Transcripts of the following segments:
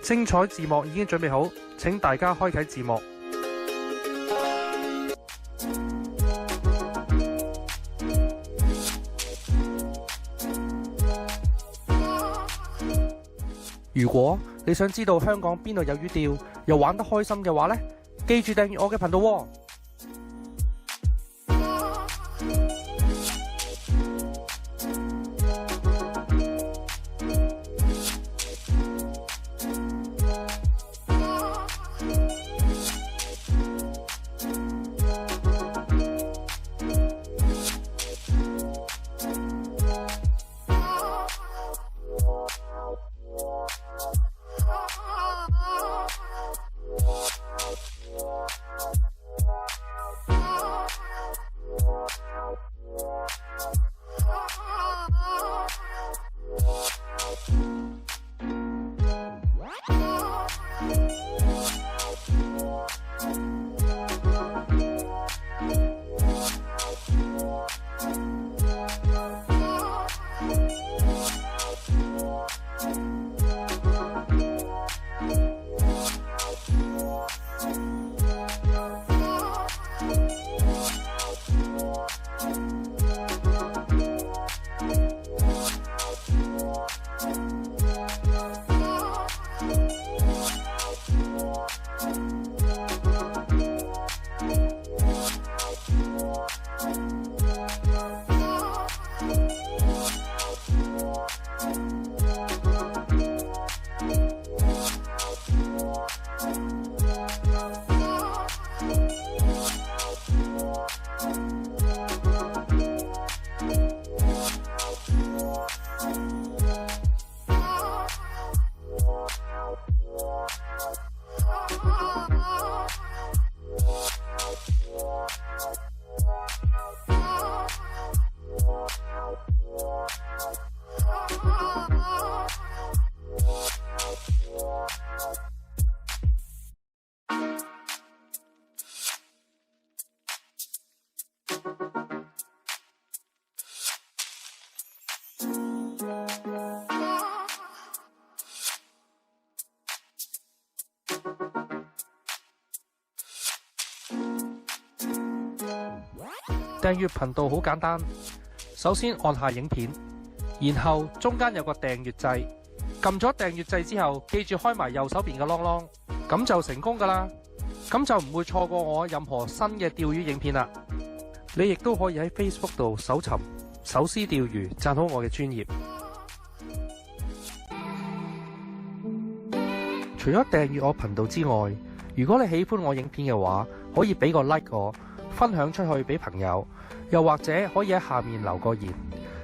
精彩字幕已經準備好，請大家開啟字幕。如果你想知道香港邊度有魚釣，又玩得開心嘅話呢，記住訂閱我嘅頻道喎。訂閱頻道好簡單，首先按下影片，然後中間有個訂閱掣，撳咗訂閱掣之後，記住開埋右手邊嘅啷啷，咁就成功㗎喇，咁就唔會錯過我任何新嘅釣魚影片啦。你亦都可以喺 Facebook 度搜尋手絲釣魚，讚好我嘅專頁。除咗訂閱我頻道之外，如果你喜歡我影片嘅話，可以俾個 like 我，分享出去俾朋友，又或者可以喺下面留個言，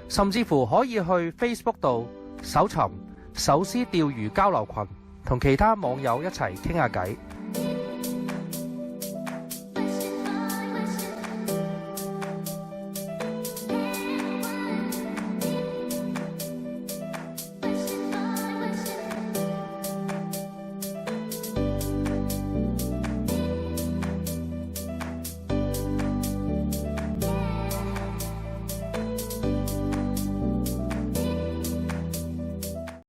甚至乎可以去 Facebook 度搜尋手絲釣魚交流群，同其他網友一齊傾下偈。